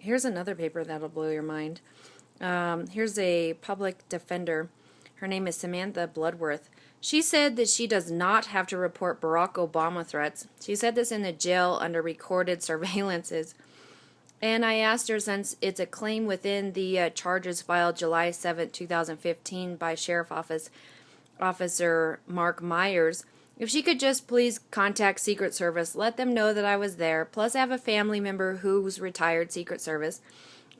Here's another paper that'll blow your mind. Here's a public defender. Her name is Samantha Bloodworth. She said that she does not have to report Barack Obama threats. She said this in the jail under recorded surveillances. And I asked her, since it's a claim within the charges filed July 7, 2015 by Sheriff Officer Mark Myers, if she could just please contact Secret Service, let them know that I was there, plus I have a family member who's retired Secret Service,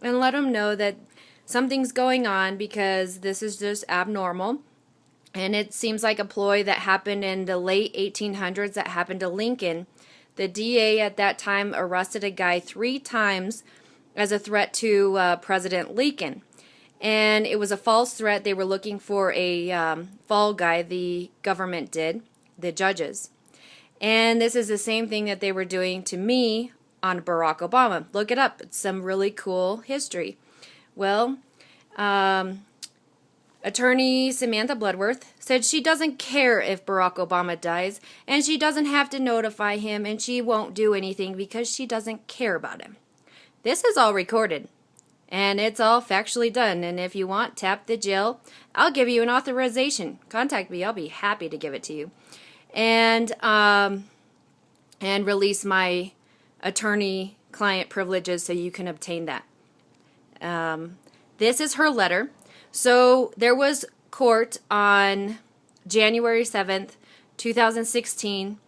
and let them know that something's going on because this is just abnormal. And it seems like a ploy that happened in the late 1800s that happened to Lincoln. The DA at that time arrested a guy 3 times as a threat to President Lincoln. And it was a false threat. They were looking for a fall guy, the government did, the judges. And this is the same thing that they were doing to me on Barack Obama. Look it up. It's some really cool history. Well, Attorney Samantha Bloodworth said she doesn't care if Barack Obama dies, and she doesn't have to notify him, and she won't do anything because she doesn't care about him. This is all recorded, and it's all factually done, and if you want, tap the jail. I'll give you an authorization. Contact me. I'll be happy to give it to you. And release my attorney-client privileges so you can obtain that. This is her letter. So there was court on January 7th, 2016,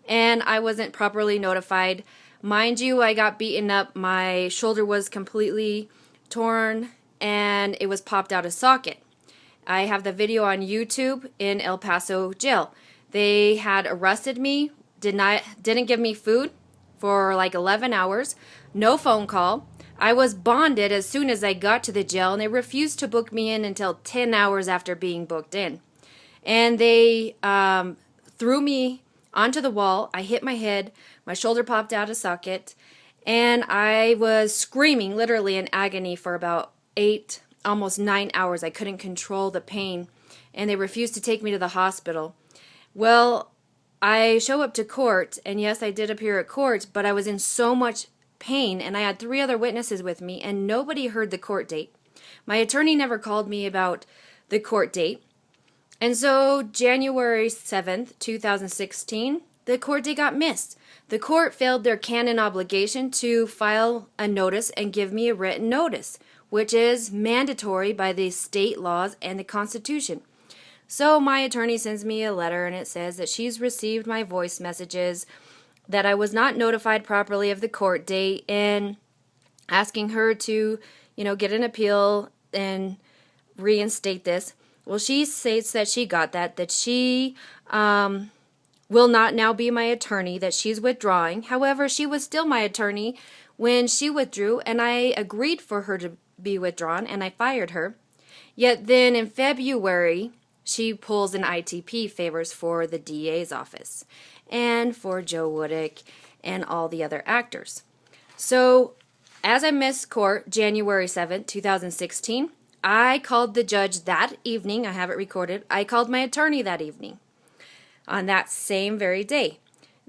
and I wasn't properly notified. Mind you, I got beaten up. My shoulder was completely torn, and it was popped out of socket. I have the video on YouTube in El Paso jail. They had arrested me, didn't give me food for like 11 hours, no phone call. I was bonded as soon as I got to the jail, and they refused to book me in until 10 hours after being booked in. And they threw me onto the wall. I hit my head. My shoulder popped out of socket. And I was screaming, literally in agony, for about 8, almost 9 hours. I couldn't control the pain. And they refused to take me to the hospital. Well, I show up to court, and yes, I did appear at court, but I was in so much pain, and I had 3 other witnesses with me, and nobody heard the court date. My attorney never called me about the court date. And so January 7th, 2016, the court date got missed. The court failed their canon obligation to file a notice and give me a written notice, which is mandatory by the state laws and the Constitution. So my attorney sends me a letter, and it says that she's received my voice messages, that I was not notified properly of the court date, and asking her to, get an appeal and reinstate this. Well, she states that she got that she will not now be my attorney, that she's withdrawing. However, she was still my attorney when she withdrew, and I agreed for her to be withdrawn, and I fired her. Yet then in February, she pulls an ITP favors for the DA's office and for Joe Wodiuk and all the other actors. So, as I missed court January 7th, 2016, I called the judge that evening. I have it recorded. I called my attorney that evening on that same very day.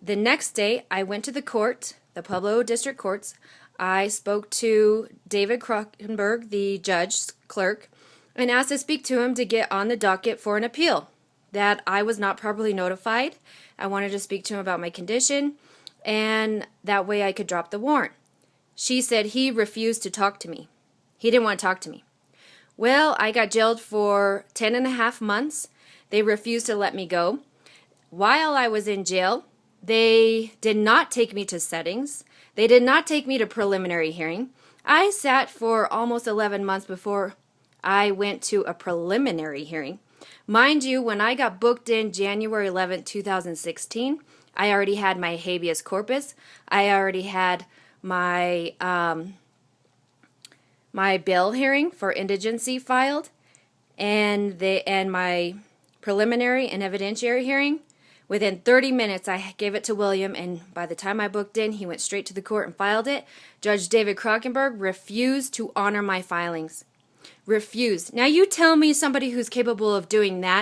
The next day, I went to the court, the Pueblo District Courts. I spoke to David Krockenberg, the judge's clerk, and asked to speak to him to get on the docket for an appeal, that I was not properly notified. I wanted to speak to him about my condition, and that way I could drop the warrant. She said he refused to talk to me. He didn't want to talk to me. Well, I got jailed for 10.5 months. They refused to let me go. While I was in jail, they did not take me to settings. They did not take me to preliminary hearing. I sat for almost 11 months before I went to a preliminary hearing. Mind you, when I got booked in January 11, 2016, I already had my habeas corpus. I already had my my bail hearing for indigency filed, and my preliminary and evidentiary hearing. Within 30 minutes, I gave it to William, and by the time I booked in, he went straight to the court and filed it. Judge David Krockenberg refused to honor my filings. Refused. Now you tell me somebody who's capable of doing that